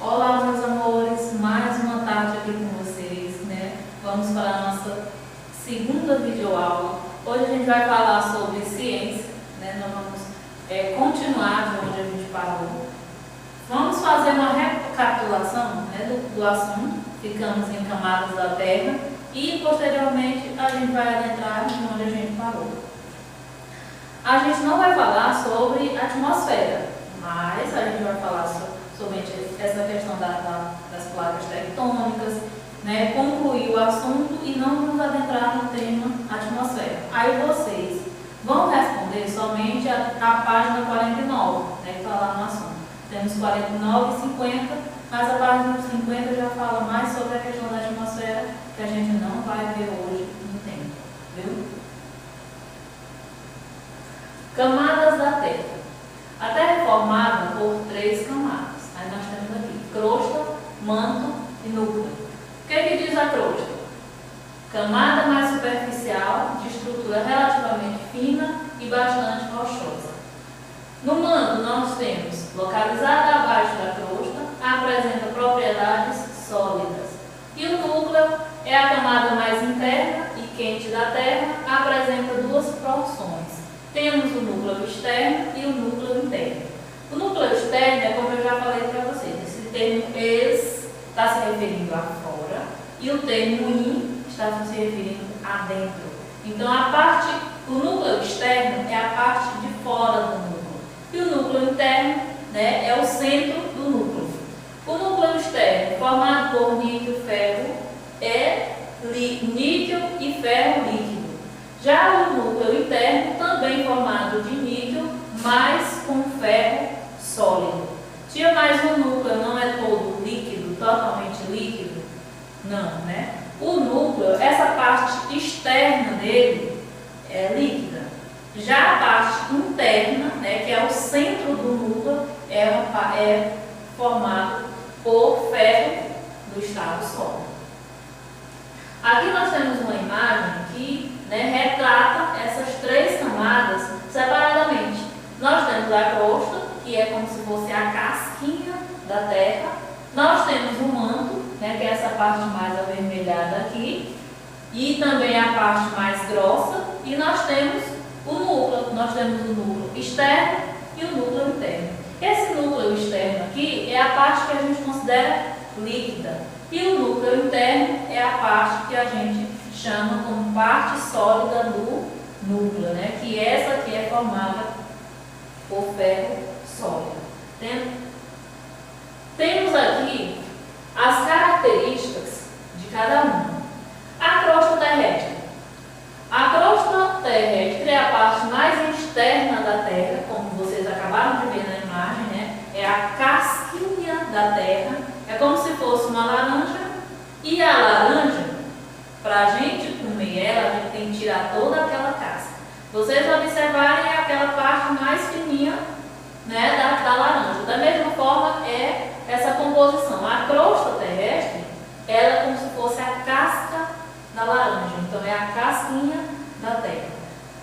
Olá, meus amores, mais uma tarde aqui com vocês, né? Vamos para a nossa segunda videoaula. Hoje a gente vai falar sobre ciência, né? Nós vamos continuar de onde a gente parou. Vamos fazer uma recapitulação, né, do assunto. Ficamos em camadas da Terra e posteriormente a gente vai adentrar de onde a gente parou. A gente não vai falar sobre a atmosfera, mas a gente vai falar sobre essa questão das placas tectônicas, né, concluir o assunto e não vamos adentrar no tema atmosfera. Aí vocês vão responder somente a página 49, né, que está lá no assunto. Temos 49 e 50, mas a página 50 já fala mais sobre a questão da atmosfera, que a gente não vai ver hoje no tempo, viu? Camadas da Terra. A Terra é formada por 3 camadas. Aí nós temos aqui crosta, manto e núcleo. O que diz a crosta? Camada mais superficial, de estrutura relativamente fina e bastante rochosa. No manto nós temos, localizada abaixo da crosta, apresenta propriedades sólidas. E o núcleo é a camada mais interna e quente da Terra, apresenta 2 porções. Temos o núcleo externo e o núcleo interno. O núcleo externo é como eu já falei para vocês, esse termo ex está se referindo a fora e o termo in está se referindo a dentro. Então o núcleo externo é a parte de fora do núcleo e o núcleo interno, né, é o centro do núcleo. O núcleo externo, formado por níquel, ferro, é níquel e ferro líquido. Já o núcleo interno, também formado de níquel, mas com ferro sólido. Tia, mas o núcleo não é todo líquido, totalmente líquido? Não, né? O núcleo, essa parte externa dele é líquida. Já a parte interna, né, que é o centro do núcleo, é formado por ferro do estado sólido. Aqui nós temos uma imagem que, né, retrata essas 3 camadas separadamente. Nós temos a crosta, que é como se fosse a casquinha da Terra. Nós temos o manto, né, que é essa parte mais avermelhada aqui, e também a parte mais grossa. E nós temos o núcleo. Nós temos o núcleo externo e o núcleo interno. Esse núcleo externo aqui é a parte que a gente considera líquida. E o núcleo interno é a parte que a gente chama como parte sólida do núcleo, né? Que essa aqui é formada por ferro sólido. Temos aqui as características de cada uma. A crosta terrestre. A crosta terrestre é a parte mais externa da Terra, como vocês acabaram de ver na imagem, né? É a casquinha da Terra. É como se fosse uma laranja. E a laranja, para a gente comer ela, a gente tem que tirar toda aquela casca. Vocês observarem aquela parte mais fininha, né, da laranja. Da mesma forma é essa composição. A crosta terrestre, ela é como se fosse a casca da laranja. Então é a casquinha da Terra.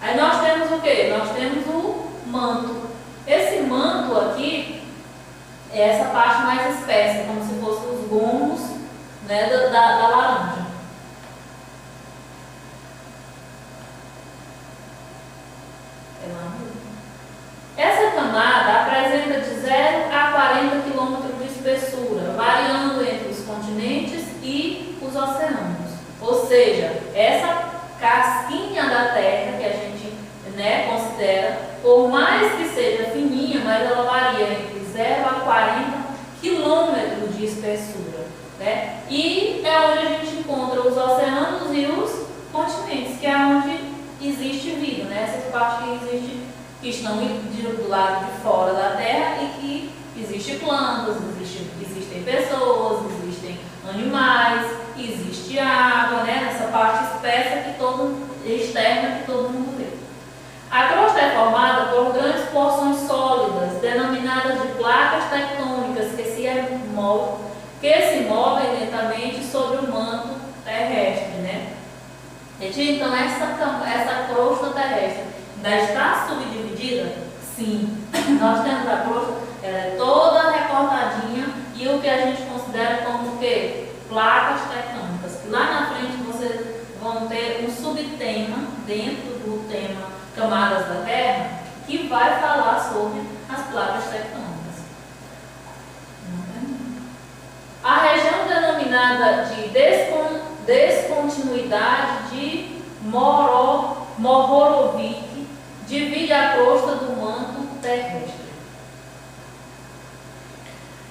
Aí nós temos o que? Nós temos o manto. Esse manto aqui é essa parte mais espessa, como se fossem os gomos, né, da laranja. Essa camada apresenta de 0 a 40 km de espessura, variando entre os continentes e os oceanos. Ou seja, essa casquinha da Terra, que a gente, né, considera, por mais que seja fininha, mas ela varia entre 0 a 40 km de espessura, né? E é onde a gente encontra os oceanos e os continentes, que é onde existe vida, né? Essas partes que estão do lado de fora da Terra e que existem plantas, existem pessoas, existem animais, existe água, né? Nessa parte espessa externa que todo mundo vê. A crosta é formada por grandes porções sólidas, denominadas de placas tectônicas, que se movem lentamente sobre o manto terrestre, né? Então essa crosta terrestre ainda está subdividida? Sim. Nós temos a crosta, ela é toda recortadinha e o que a gente placas tectônicas. Lá na frente vocês vão ter um subtema dentro do tema camadas da Terra que vai falar sobre as placas tectônicas. A região denominada de descontinuidade de Mohorovic divide a crosta do manto terrestre.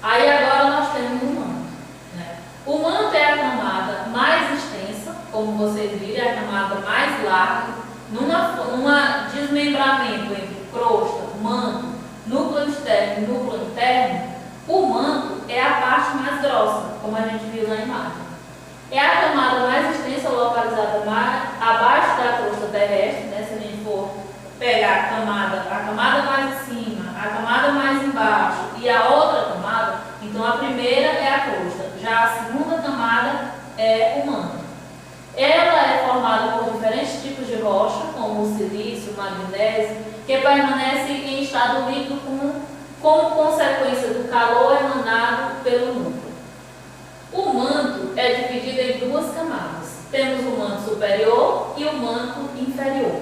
Aí agora nós temos o manto, né? O manto é a camada mais extensa, como vocês viram, é a camada mais larga, numa desmembramento entre crosta, manto, núcleo externo e núcleo interno. O manto é a parte mais grossa, como a gente viu na imagem. É a camada mais extensa localizada abaixo da crosta terrestre, né? Se a gente for pegar a camada mais em cima, a camada mais embaixo e a outra camada, então a primeira é a crosta, já a segunda camada é o manto. Ela é formada por diferentes tipos de rocha, como o silício, o magnésio, que permanece em estado líquido como consequência do calor emanado pelo núcleo. O manto é dividido em duas camadas. Temos o manto superior e o manto inferior.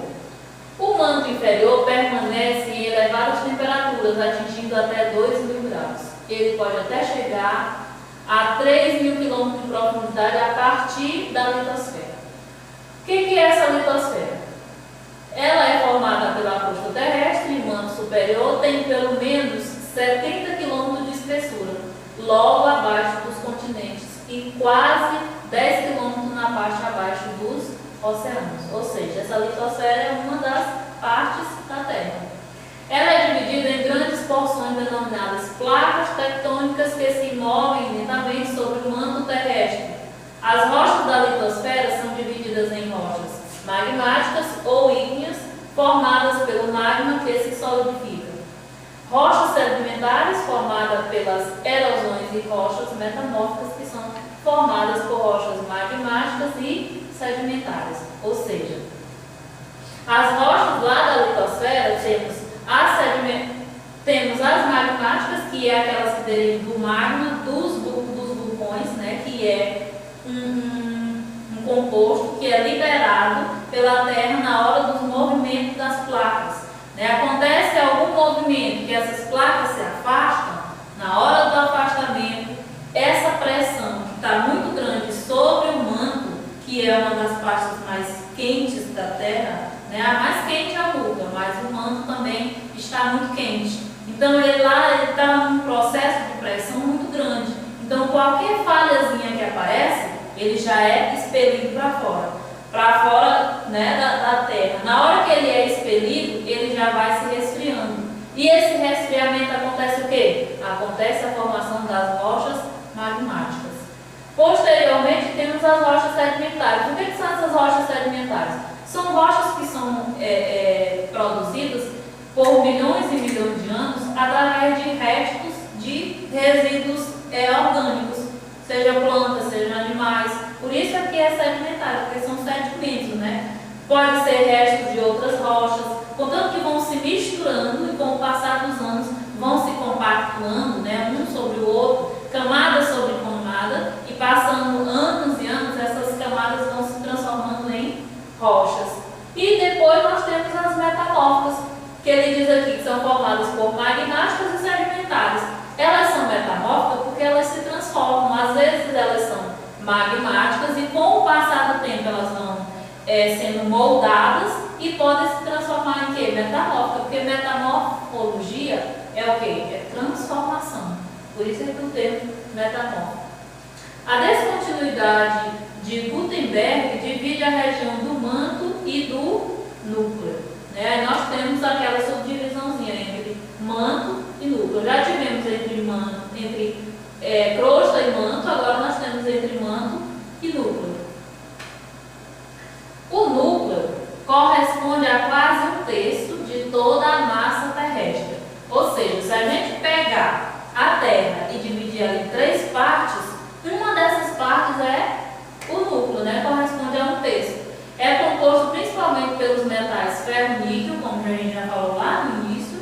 O manto inferior permanece em elevadas temperaturas, atingindo até 2.000 graus. Ele pode até chegar a 3.000 km de profundidade a partir da litosfera. O que é essa litosfera? Ela é formada pela crosta terrestre e o manto superior tem pelo menos 70 km de espessura, logo abaixo dos continentes, e quase 10 km na parte abaixo dos oceanos. Ou seja, essa litosfera é uma das partes da Terra. Ela é dividida em grandes porções denominadas placas tectônicas que se movem lentamente sobre o manto terrestre. As rochas da litosfera são divididas em rochas magmáticas ou ígneas, formadas pelo magma que se solidifica. Rochas sedimentares, formadas pelas erosões, e rochas metamórficas, que são formadas por rochas magmáticas e sedimentares. Ou seja, as rochas lá da litosfera temos as magmáticas, que é aquelas que derivam do magma, dos vulcões, né, que é um composto que é liberado pela Terra na hora dos movimentos das placas. Acontece algum movimento que essas placas se afastam, na hora do afastamento, essa pressão que está muito grande sobre o manto, que é uma das partes mais quentes da Terra, né? A mais quente é a Lua, mas o manto também está muito quente. Então ele está num processo de pressão muito grande. Então qualquer falhazinha que aparece, ele já é expelido para fora, né, da Terra. Na hora que ele é expelido, ele já vai se resfriando. E esse resfriamento acontece o quê? Acontece a formação das rochas magmáticas. Posteriormente, temos as rochas sedimentares. O que são essas rochas sedimentares? São rochas que são produzidas por milhões e milhões de anos através de restos de resíduos orgânicos, seja plantas, seja animais. Por isso aqui é sedimentar, porque são sedimentos, né? Pode ser restos de outras rochas, contanto que vão se misturando e com o passar dos anos vão se compactuando, né, um sobre o outro, camada sobre camada, e passando anos e anos, essas camadas vão se transformando em rochas. E depois nós temos as metamórficas, que ele diz aqui que são formadas por magmáticas e sedimentares. Elas são metamórficas porque elas se transformam, às vezes elas são magmáticas e com o passar do tempo elas vão sendo moldadas e podem se transformar em quê? Metamórfica, porque metamorfologia é o quê? É transformação. Por isso é que o termo metamórfico. A descontinuidade de Gutenberg divide a região do manto e do núcleo. Né? Nós temos aquela subdivisãozinha entre manto e núcleo. Já tivemos entre crosta e manto, agora nós temos entre manto e núcleo. O núcleo corresponde a quase 1/3 de toda a massa terrestre. Ou seja, se a gente pegar a Terra e dividir ela em 3 partes, uma dessas partes é o núcleo, né? Corresponde a 1/3. É composto principalmente pelos metais ferro e níquel, como a gente já falou lá no início.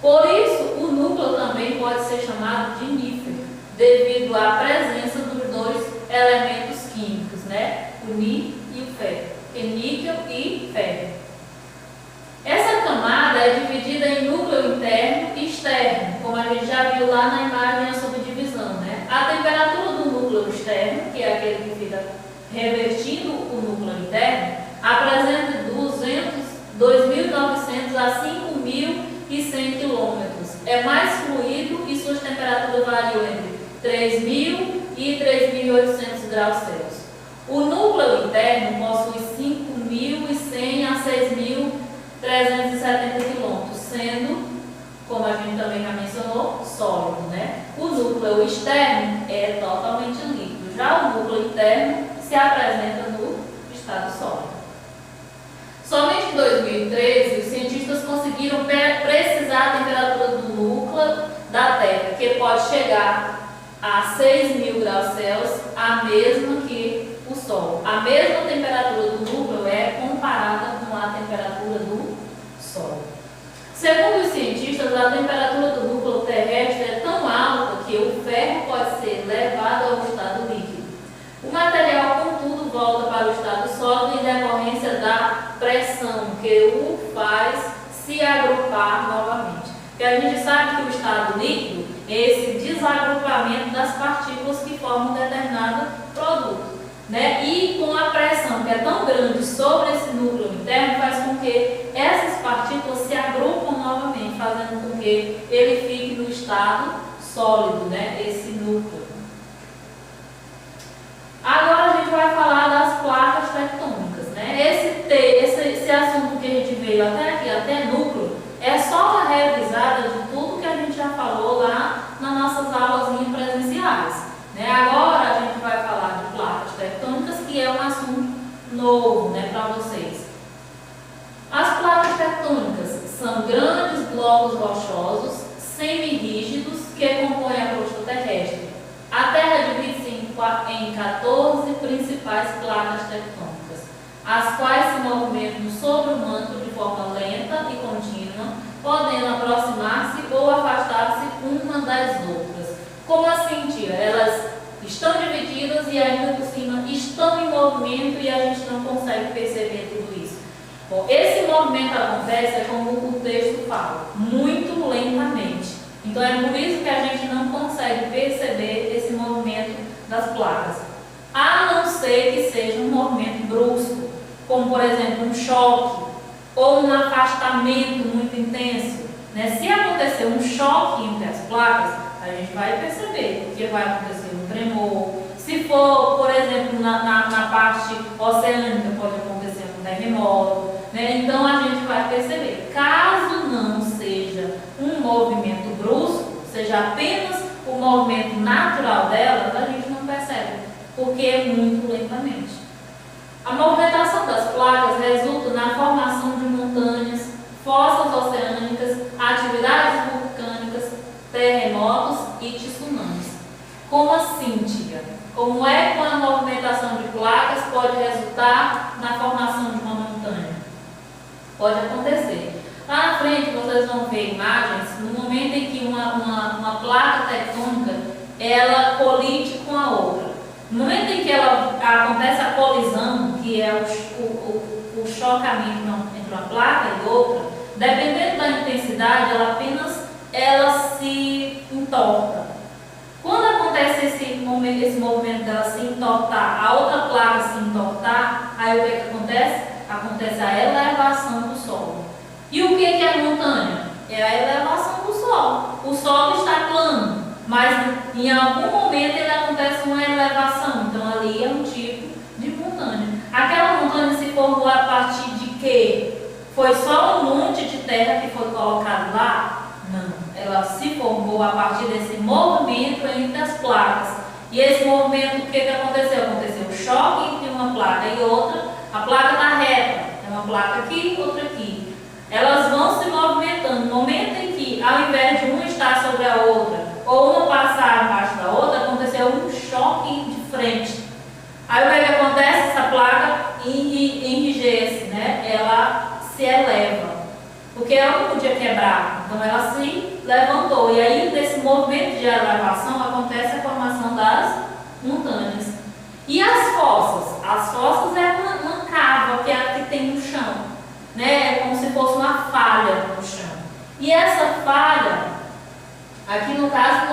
Por isso, o núcleo também pode ser chamado de nífero, devido à presença dos 2 elementos químicos, né? O Ni e o ferro. Níquel e ferro. Essa camada é dividida em núcleo interno e externo, como a gente já viu lá na imagem a subdivisão, né? A temperatura do núcleo externo, que é aquele que fica revertindo o núcleo interno, apresenta 2.900 a 5.100 km. É mais fluido e suas temperaturas variam entre 3.000 e 3.800 graus Celsius. O núcleo interno possui 5.100 a 6.370 km, sendo, como a gente também já mencionou, sólido, né? O núcleo externo é totalmente líquido. Já o núcleo interno se apresenta no estado sólido. Somente em 2013, os cientistas conseguiram precisar a temperatura do núcleo da Terra, que pode chegar a 6.000 graus Celsius, a mesma que o Sol. A mesma temperatura do núcleo é comparada com a temperatura do Sol. Segundo os cientistas, a temperatura do núcleo terrestre é tão alta que o ferro pode ser levado ao estado líquido. O material, contudo, volta para o estado sólido em decorrência da pressão que o faz se agrupar novamente. Porque a gente sabe que o estado líquido é esse desagrupamento das partículas que formam um determinado produto, né? E com a pressão que é tão grande sobre esse núcleo interno, faz com que essas partículas se agrupam novamente, fazendo com que ele fique no estado sólido, né? Esse núcleo. Agora a gente vai falar das placas tectônicas, né? Esse assunto que a gente veio até aqui, até núcleo, é só uma revisada de tudo que a gente já falou lá nas nossas aulas presenciais, né? Agora a gente vai falar de placas tectônicas, que é um assunto novo, né, para vocês. As placas tectônicas são grandes blocos rochosos, semi-rígidos, que compõem a crosta terrestre. A Terra divide-se em 14 principais placas tectônicas, as quais se movimentam sobre o manto de forma lenta e contínua, podendo aproximar-se ou afastar-se uma das outras. Como assim, tia? Elas estão divididas e ainda por cima estão em movimento e a gente não consegue perceber tudo isso. Bom, esse movimento acontece, como o texto fala, muito lentamente. Então é por isso que a gente não consegue perceber esse movimento das placas, a não ser que seja um movimento brusco, como por exemplo um choque ou um afastamento muito intenso, né? Se acontecer um choque entre as placas, a gente vai perceber, porque vai acontecer um tremor. Se for, por exemplo, na parte oceânica, pode acontecer um terremoto, né? Então a gente vai perceber. Caso não seja um movimento brusco, seja apenas o movimento natural delas, a gente não percebe, porque é muito lentamente. A movimentação das placas resulta na formação de montanhas, fossas oceânicas, atividades vulcânicas, terremotos e tsunamis. Como assim, tia? Como é que a movimentação de placas pode resultar na formação de uma montanha? Pode acontecer. Lá na frente vocês vão ver imagens no momento em que uma placa tectônica ela colide com a outra. No momento em que acontece a colisão, que é o chocamento entre uma placa e outra, dependendo da intensidade, ela se entorta. Quando acontece esse movimento dela se entortar, a outra placa se entortar, aí o que acontece? Acontece a elevação do solo. E o que é a montanha? É a elevação do solo. O solo está plano, mas em algum momento ele acontece uma elevação. Então ali é um tipo de montanha. Aquela montanha se formou a partir de quê? Foi só um monte de terra que foi colocado lá? Não. Ela se formou a partir desse movimento entre as placas. E esse movimento, o que aconteceu? Aconteceu um choque entre uma placa e outra. A placa está reta. É uma placa aqui e outra aqui. Elas vão se movimentando. No momento em que, ao invés de uma estar sobre a outra, ou uma passar embaixo da outra, aconteceu um choque de frente. Aí o que acontece? Essa placa enrijece, né? Ela se eleva. Porque ela não podia quebrar. Então ela se levantou. E aí, nesse movimento de elevação, acontece a formação das montanhas. E as fossas? As fossas é uma cava que tem no chão, né? É como se fosse uma falha no chão. E essa falha, aqui no caso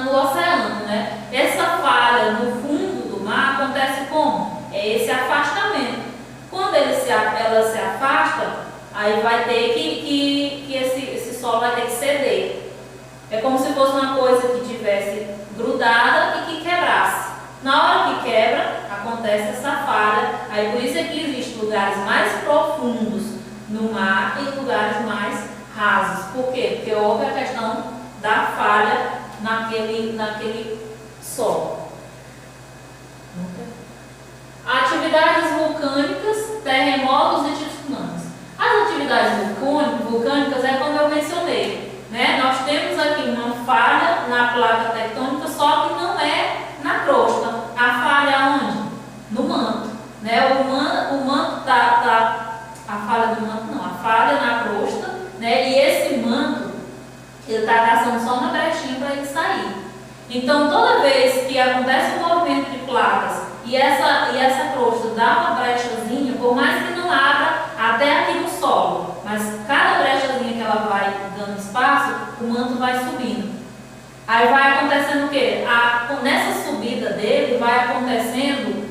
no oceano, né? Essa falha no fundo do mar acontece como? É esse afastamento. Quando ela se afasta, aí vai ter que esse solo vai ter que ceder. É como se fosse uma coisa que tivesse grudada e que quebrasse. Na hora que quebra, acontece essa falha. Aí por isso é que existem lugares mais profundos no mar e lugares mais rasos. Por quê? Porque houve a questão da falha naquele solo. Atividades vulcânicas, terremotos e tsunamis. As atividades vulcânicas é como eu mencionei, né? Nós temos aqui uma falha na placa tectônica, só que não é na crosta. A falha onde? No manto, né? O manto a falha do manto não, a falha na crosta, né? E esse manto ele está caçando só uma brechinha para ele sair. Então toda vez que acontece um movimento de placas e essa crosta dá uma brechazinha, por mais que não abra até aqui no solo, mas cada brechazinha que ela vai dando espaço, o manto vai subindo. Aí vai acontecendo o quê? Nessa subida dele vai acontecendo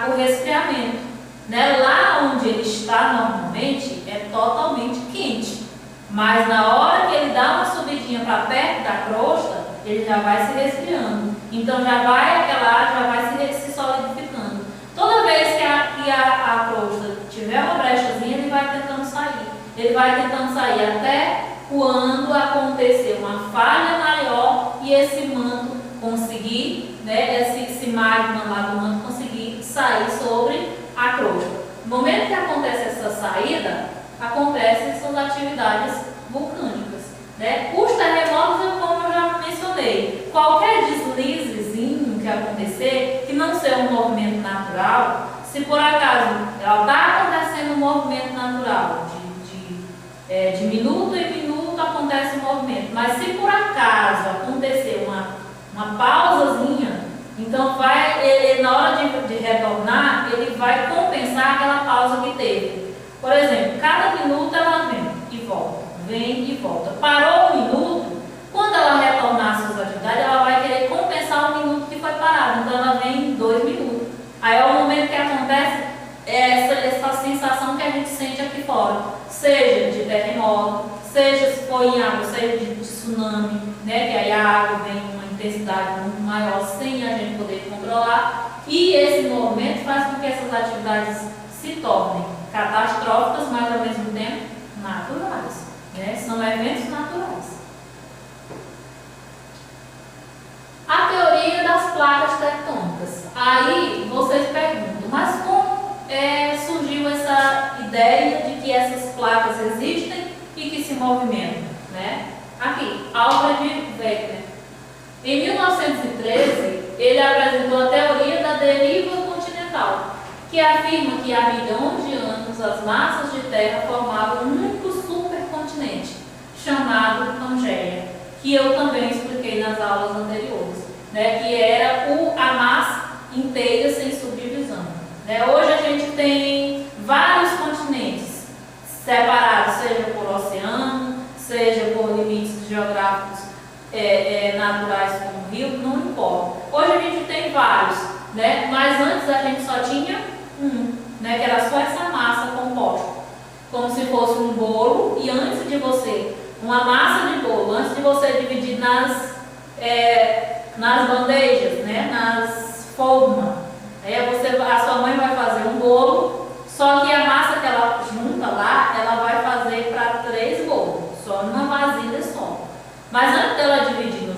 o resfriamento, né? Lá onde ele está normalmente é totalmente quente, mas na hora que ele dá uma subidinha para perto da crosta, ele já vai se resfriando. Então aquela área já vai se solidificando. Toda vez que a crosta tiver uma brechazinha, ele vai tentando sair. Ele vai tentando sair até quando acontecer uma falha maior e esse manto conseguir, né, esse magma lá do manto conseguir sair sobre a crosta. No momento que acontece essa saída, acontecem essas atividades vulcânicas, né? Os terremotos, como eu já mencionei, qualquer deslizezinho que acontecer, que não seja um movimento natural, se por acaso ela está acontecendo um movimento natural, de minuto em minuto acontece um movimento, mas se por acaso acontecer uma pausazinha, então ele, na hora de retornar, ele vai compensar aquela pausa que teve. Por exemplo, cada minuto ela vem e volta. Parou um minuto, quando ela retornar às suas atividades, ela vai querer compensar o minuto que foi parado, então ela vem em 2 minutos. Aí é o momento que acontece essa sensação que a gente sente aqui fora, seja de terremoto, seja se for em água, seja de tsunami, né, que aí a água vem em uma intensidade muito maior sem a gente poder controlar, e esse movimento faz com que essas atividades se tornem catastróficas, mas ao mesmo tempo naturais, né? São eventos naturais. A teoria das placas tectônicas. Aí vocês perguntam, mas como surgiu essa ideia de que essas placas existem e que se movimentam, né? Aqui, Alfred Wegener. Em 1913, ele apresentou a teoria da deriva continental, que afirma que há milhões de anos as massas de terra formavam um único supercontinente, chamado Pangeia, que eu também expliquei nas aulas anteriores, né? Que era a massa inteira sem subdivisão. Né? Hoje a gente tem vários continentes separados, seja por oceano, seja por limites geográficos naturais como o rio, não importa. Hoje a gente tem vários, né? Mas antes a gente só tinha né? Que era só essa massa composta, como se fosse um bolo, e antes de você, uma massa de bolo, antes de você dividir nas bandejas, né? Nas formas, a sua mãe vai fazer um bolo, só que a massa que ela junta lá, ela vai fazer para 3 bolos, só numa vasilha só. Mas antes dela dividir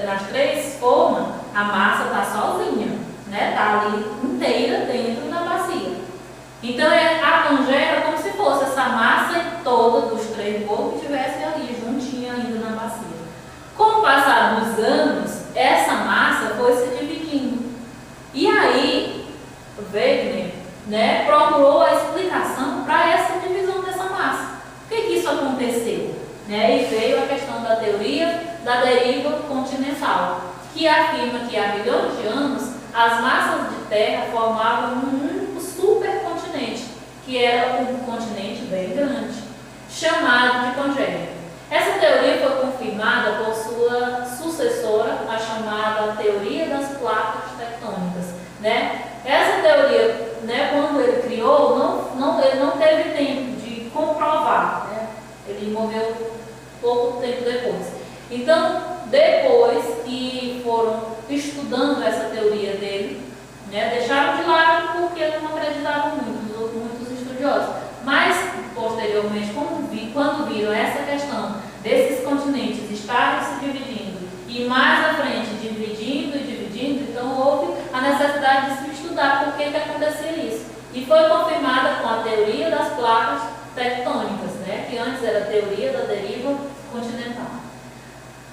nas 3 formas, a massa está sozinha, né? Está ali inteira dentro da bacia. Então a Pangeia era como se fosse essa massa toda dos 3 bolos que estivesse ali juntinha ainda na bacia. Com o passar dos anos, essa massa foi se dividindo. E aí, Wegener, né, procurou a explicação para essa divisão dessa massa. Por que isso aconteceu? Né? E veio a questão da teoria da deriva continental, que afirma que há milhões de anos as massas de terra formavam um único supercontinente, que era um continente bem grande, chamado de Pangeia. Essa teoria foi confirmada por sua sucessora, a chamada teoria das placas tectônicas, né? Essa teoria, né, quando ele criou, ele não teve tempo de comprovar, né? Ele morreu pouco tempo depois. Então, depois que foram estudando essa teoria dele, né, deixaram de lado porque não acreditavam muitos estudiosos. Mas, posteriormente, quando viram essa questão desses continentes estarem se dividindo e mais à frente dividindo, então houve a necessidade de se estudar por que acontecia isso. E foi confirmada com a teoria das placas tectônicas, né, que antes era a teoria da deriva continental.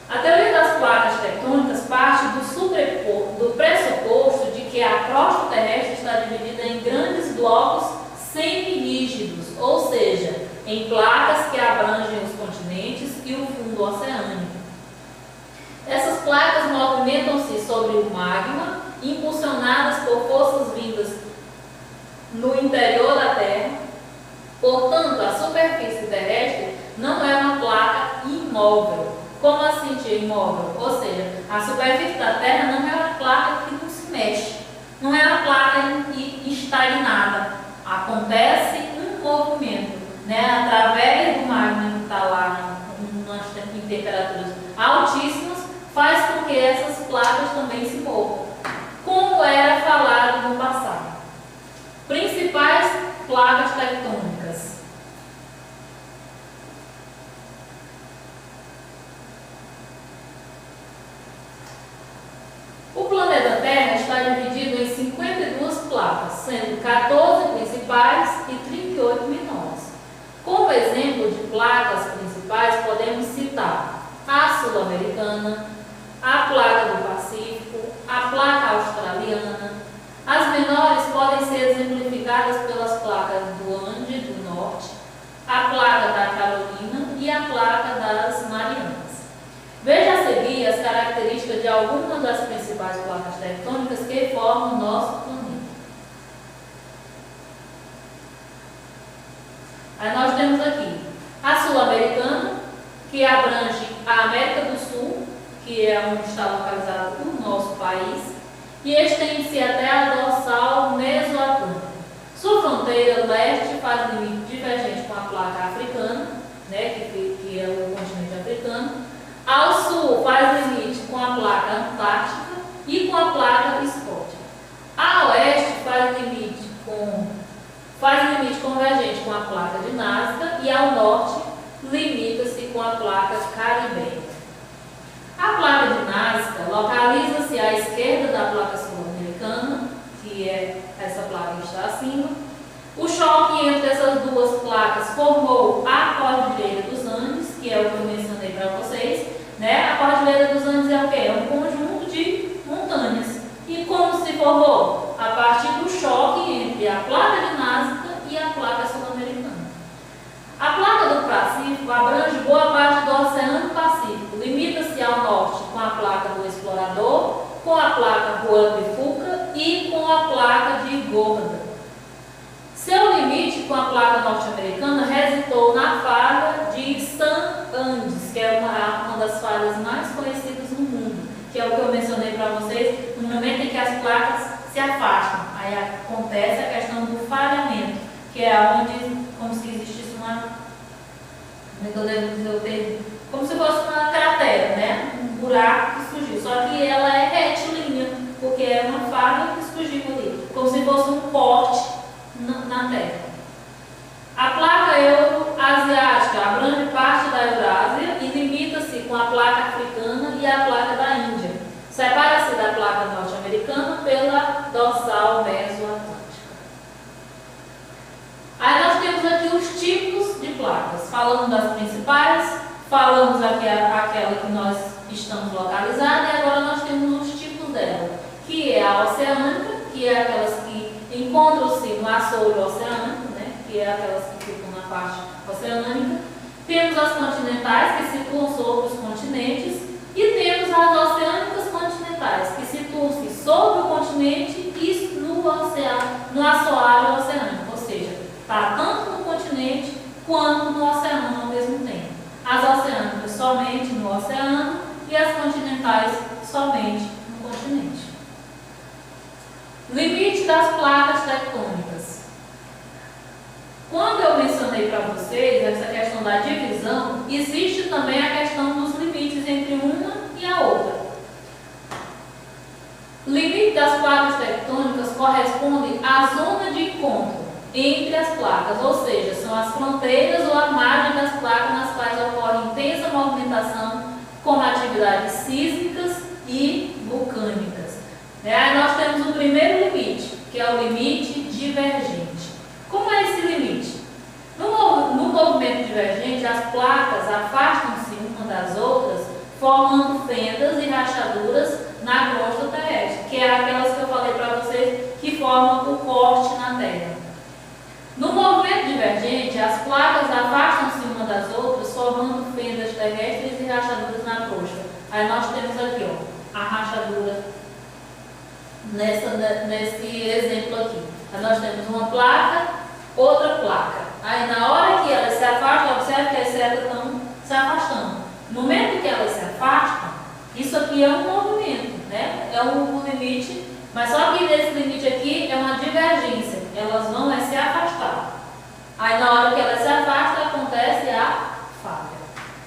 A teoria das placas tectônicas parte do pressuposto de que a crosta terrestre está dividida em grandes blocos semi-rígidos, ou seja, em placas que abrangem os continentes e o fundo oceânico. Essas placas movimentam-se sobre o magma, impulsionadas por forças vindas no interior da Terra. Portanto, a superfície terrestre não é uma placa imóvel. Como assim, tia, imóvel? Ou seja, a superfície da Terra não é uma placa que não se mexe, não é uma placa estagnada. Acontece um movimento, né, através do magma que está lá em temperaturas altíssimas, faz com que essas placas também se movam, como era falado no passado. Principais placas tectônicas. O planeta Terra está dividido em 52 placas, sendo 14 principais e 38 menores. Como exemplo de placas principais, podemos citar a sul-americana, a placa do Pacífico, a placa australiana. As menores podem ser exemplificadas pelas placas do Ande do Norte, a placa da Carolina e a placa das Marianas. Veja a seguir as características de algumas das principais placas tectônicas que formam o nosso planeta. Aí nós temos aqui a sul-americana, que abrange a América do Sul, que é onde está localizado o nosso país, e estende-se até a dorsal mesoatlântica. Sua fronteira leste faz limite divergente com a placa africana, né, que é o continente africano. Ao sul faz limite com a placa antártica e com a placa escótica. A oeste faz limite convergente com a placa de Nazca e ao norte limita-se com a placa caribenha. A placa de Nazca localiza-se à esquerda da placa sul-americana, que é essa placa que está acima. O choque entre essas duas placas formou a Cordilheira dos Andes, que é o que eu mencionei para vocês, né? A Cordilheira dos Andes é o quê? É um conjunto de montanhas. E como se formou? A partir do choque entre a placa de Nazca e a placa sul-americana. A placa do Pacífico abrange boa parte do Oceano Pacífico. Limita-se ao norte com a placa do Explorador, com a placa Juan de Fuca e com a placa de Gorda. Seu limite com a placa norte-americana resultou na falha de San Andrés, que é uma das falhas mais conhecidas no mundo, que é o que eu mencionei para vocês, no momento em que as placas se afastam. Aí acontece a questão do falhamento, que é onde, como se existisse como se fosse uma cratera, né? Um buraco que surgiu, só que ela é retilínea, porque é uma falha que surgiu ali, como se fosse um corte na Terra. A placa euroasiática abrange parte da Eurásia e limita-se com a placa africana e a placa da Índia. Separa-se da placa norte-americana pela dorsal mesoatlântica. Aí nós temos aqui os tipos de placas. Falamos das principais, falamos aqui aquela que nós estamos localizados, e agora nós temos os tipos dela, que é a oceânica, que é aquelas que encontram-se no açoite oceânico, né, que é aquelas que ficam na parte oceânica. Temos as continentais, que situam sobre os continentes, e temos as oceânicas continentais, que situam-se sobre o continente somente no continente. Limite das placas tectônicas. Quando eu mencionei para vocês essa questão da divisão, existe também a questão dos limites entre uma e a outra. O limite das placas tectônicas corresponde à zona de encontro entre as placas, ou seja, são as fronteiras ou a margem das placas nas quais ocorre intensa movimentação, como atividades sísmicas e vulcânicas. Aí nós temos o primeiro limite, que é o limite divergente. Como é esse limite? No movimento divergente, as placas afastam-se umas das outras, formando fendas e rachaduras na crosta terrestre, que é aquelas que eu falei para vocês que formam o corte na Terra. No movimento divergente, as placas afastam-se umas das outras, formando fendas terrestres e rachaduras na crosta. Aí nós temos aqui, ó, a rachadura nesse exemplo aqui. Aí nós temos uma placa, outra placa. Aí na hora que elas se afastam, observe que as setas estão se afastando. No momento que elas se afastam, isso aqui é um movimento, né? É um limite, mas só que nesse limite aqui é uma divergência. Elas vão se afastar. Aí na hora que elas se afastam, acontece a falha.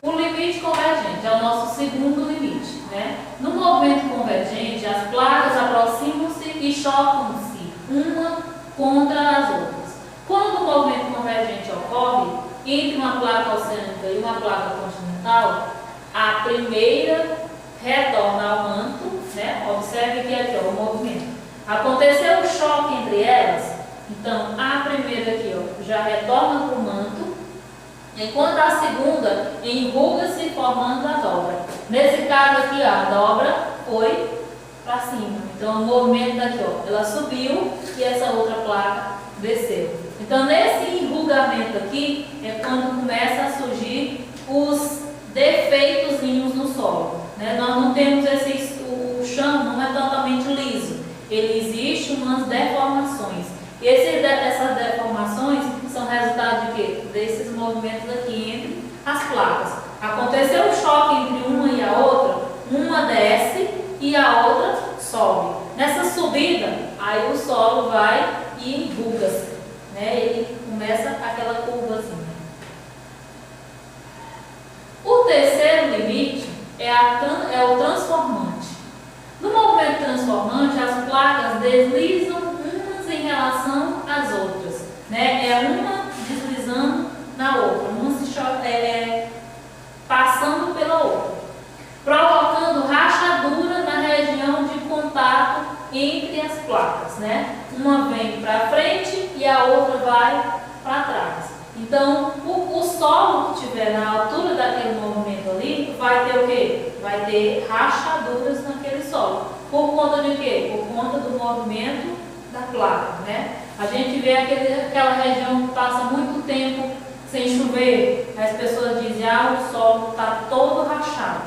O limite convergente é o nosso segundo limite, né? No movimento convergente, as placas aproximam-se e chocam-se uma contra as outras. Quando o movimento convergente ocorre entre uma placa oceânica e uma placa continental, a primeira retorna ao manto, né? Observe que aqui ó, o movimento. Aconteceu o choque entre elas, então a primeira aqui ó, já retorna para o manto, enquanto a segunda enruga-se formando a dobra. Nesse caso aqui ó, a dobra foi para cima. Então o movimento daqui ó, ela subiu e essa outra placa desceu. Então nesse enrugamento aqui é quando começa a surgir os defeitozinhos no solo, né? Nós não temos o chão não é totalmente liso, ele existe umas deformações. E essas deformações são resultado de quê? Desses movimentos aqui entre as placas. Aconteceu o choque entre uma e a outra, uma desce e a outra sobe. Nessa subida, aí o solo vai e enruga-se, né? Ele começa aquela curvazinha. O terceiro limite é o transformante. No movimento transformante, as placas deslizam umas em relação às outras, né? É uma deslizando na outra, uma se passando pela outra, provocando rachadura na região de contato entre as placas, né? Uma vem para frente e a outra vai para trás. Então, o solo que estiver na altura daquele movimento ali, vai ter o quê? Vai ter rachaduras naquele solo. Por conta de quê? Por conta do movimento da placa, né? A gente vê aquela região que passa muito tempo sem chover, as pessoas dizem, o solo está todo rachado,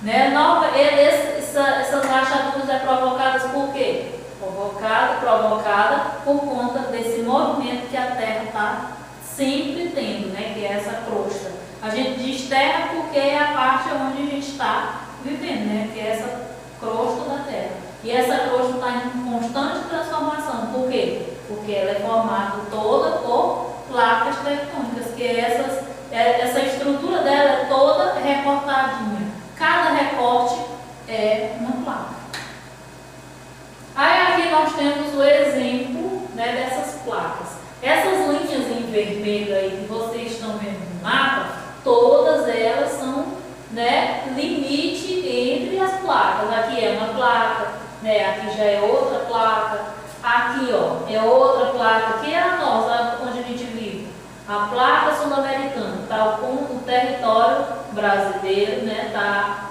né? Essas rachaduras são provocadas por quê? Provocada por conta desse movimento que a Terra está sempre tendo, né? Que é essa crosta. A gente diz terra porque é a parte onde a gente está vivendo, né? Que é essa crosta da Terra. E essa crosta está em constante transformação. Por quê? Porque ela é formada toda por placas tectônicas, que essa estrutura dela é toda recortadinha. Cada recorte é uma placa. Aí aqui nós temos o exemplo, né, dessas placas. Essas linhas em vermelho aí que vocês estão vendo no mapa, todas elas são, né, limite entre as placas. Aqui é uma placa, né, aqui já é outra placa, aqui ó, é outra placa, que é a nossa, onde a gente vive. A placa sul-americana, tá com o território brasileiro, né, tá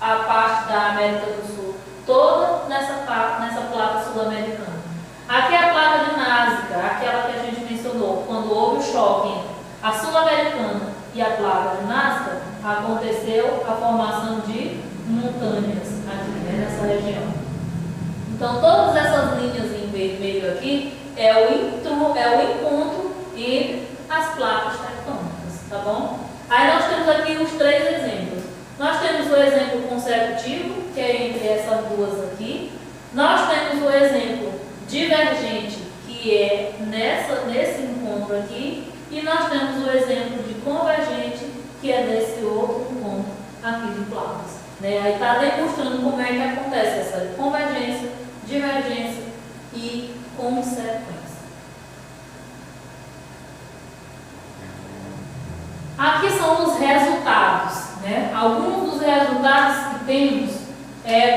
a parte da América do Sul, toda nessa placa sul-americana. Aqui é a placa de Nazca, aquela que a gente mencionou, quando houve o choque entre a sul-americana e a placa de Nazca, aconteceu a formação de montanhas aqui, né, nessa região. Então, todas essas linhas em vermelho aqui é o encontro entre as placas tectônicas, tá bom? Aí nós temos aqui os três exemplos. Nós temos o exemplo consecutivo, que é entre essas duas aqui. Nós temos o exemplo divergente, que é nesse encontro aqui. E nós temos o exemplo de convergente, que é nesse outro encontro aqui de placas. Né? Aí está demonstrando como é que acontece essa convergência, divergência e consequência. Aqui são os resultados. Né? Alguns dos resultados que temos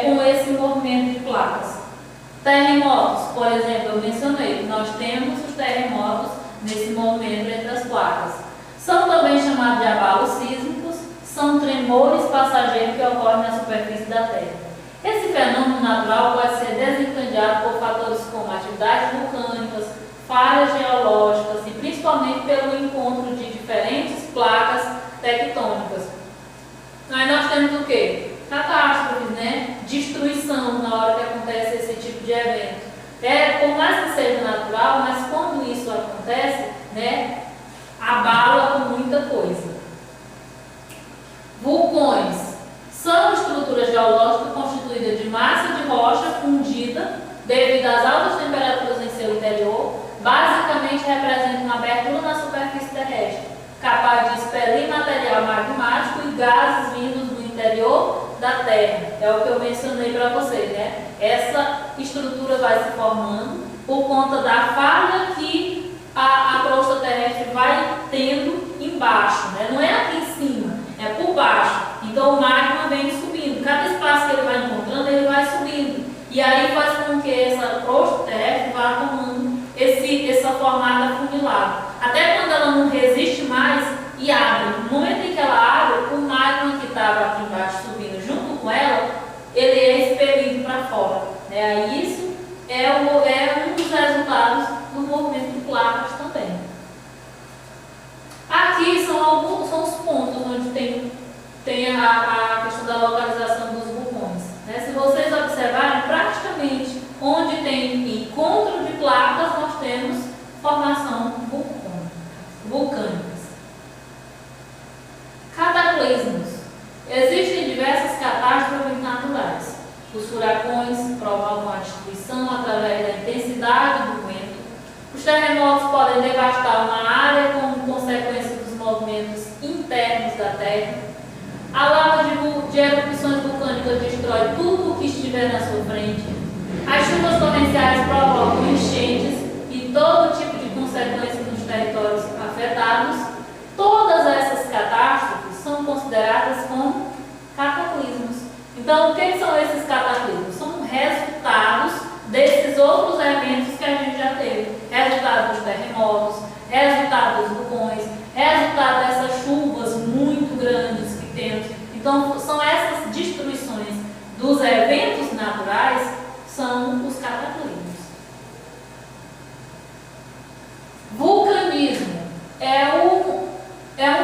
com esse movimento de placas. Terremotos, por exemplo, eu mencionei, nós temos os terremotos nesse movimento entre as placas. São também chamados de abalos sísmicos, são tremores passageiros que ocorrem na superfície da Terra. Esse fenômeno natural pode ser desencadeado por fatores como atividades vulcânicas, falhas geológicas e principalmente pelo encontro de diferentes placas tectônicas. Aí nós temos o quê? Catástrofes, né? Destruição na hora que acontece esse tipo de evento. Por mais que seja natural, mas quando isso acontece, né, abala com muita coisa. Vulcões são estruturas geológicas constituídas de massa de rocha fundida devido às altas temperaturas em seu interior. Basicamente representam uma abertura na superfície terrestre, capaz de expelir material magmático e gases vindos do interior da Terra. É o que eu mencionei para vocês, né? Essa estrutura vai se formando por conta da falha que a crosta terrestre vai tendo embaixo, né? Não é aqui em cima, é por baixo. Então o magma vem subindo. Cada espaço que ele vai encontrando, ele vai subindo. E aí faz com que essa crosta terrestre vá tomando essa formada afunilada. Até quando ela não resiste mais e abre. No momento em que ela abre, o magma que estava aqui embaixo subindo junto com ela, ele é expelido para fora. Né? Isso é um dos resultados do movimento de placas também. Aqui são os pontos onde tem a questão da localização dos vulcões. Né? Se vocês observarem, praticamente onde tem encontro de placas, nós temos formação vulcânicas. Cataclismos. Existem diversas catástrofes naturais. Os furacões provocam a destruição através da intensidade do vento. Os terremotos podem devastar uma área como consequência dos movimentos internos da Terra. A lava de erupções vulcânicas destrói tudo o que estiver na sua frente. As chuvas torrenciais provocam enchentes e todo tipo de consequências nos territórios afetados. Todas essas catástrofes são consideradas como cataclismos. Então, o que são esses cataclismos? São resultados desses outros eventos que a gente já teve. Resultado dos terremotos, resultado dos vulcões, resultado dessas chuvas muito grandes que temos. Então, são essas destruições dos eventos naturais, são os cataclismos. Vulcanismo é um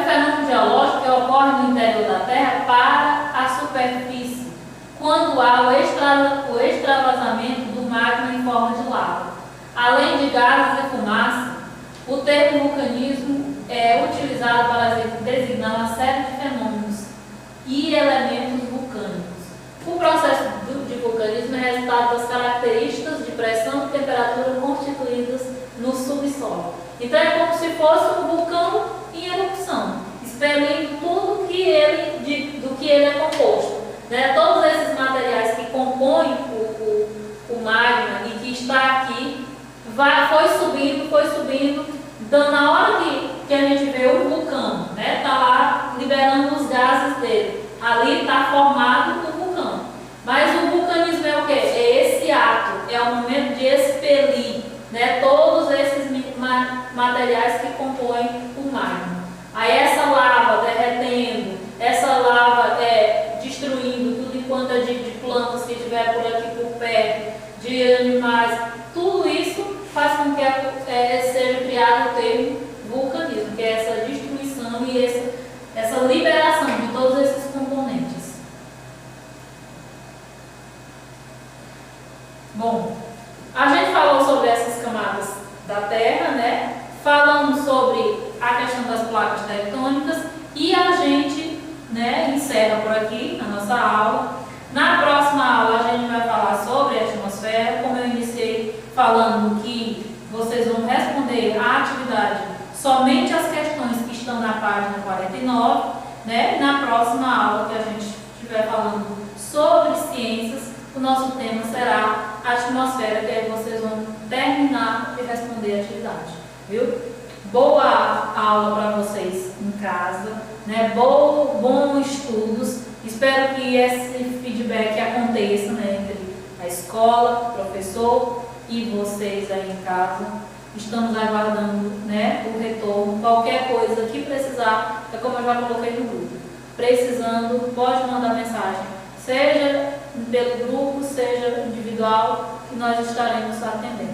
fenômeno geológico que ocorre no interior da Terra para a superfície, quando há o extravasamento do magma em forma de lava. Além de gases e fumaça, o termo vulcanismo é utilizado para designar uma série de fenômenos e elementos vulcânicos. O processo de vulcanismo é resultado das características de pressão e temperatura constituídas no subsolo. Então é como se fosse um vulcão em erupção, expelindo tudo do que ele é composto. Né? Todos esses materiais que compõem o magma e que está aqui, foi subindo. Então na hora que a gente vê o vulcão, né, tá lá liberando os gases dele, ali está formado o vulcão. Mas o vulcanismo é o quê? É esse ato, é o momento de expelir, né, todos esses materiais que compõem o magma. Aí essa lava derretendo, essa lava destruindo tudo enquanto é de plantas que estiver por aqui por perto, de animais, tudo isso faz com que seja criado o termo vulcanismo, que é essa destruição e essa liberação de todos esses componentes. Bom, a gente falou sobre essas camadas da Terra, né? Falamos sobre a questão das placas tectônicas e a gente né, encerra por aqui a nossa aula. Na próxima aula a gente vai falar sobre a atmosfera, como eu iniciei falando que vocês vão responder a atividade somente as questões que estão na página 49, né? Na próxima aula que a gente estiver falando sobre ciências, o nosso tema será a atmosfera, que aí vocês vão terminar de responder a atividade, viu? Boa aula para vocês em casa, né? Bons estudos. Espero que esse feedback aconteça, né, entre a escola, o professor e vocês aí em casa. Estamos aguardando, né, o retorno. Qualquer coisa que precisar, é como eu já coloquei no grupo. Precisando, pode mandar mensagem, seja pelo grupo, seja individual, que nós estaremos atendendo.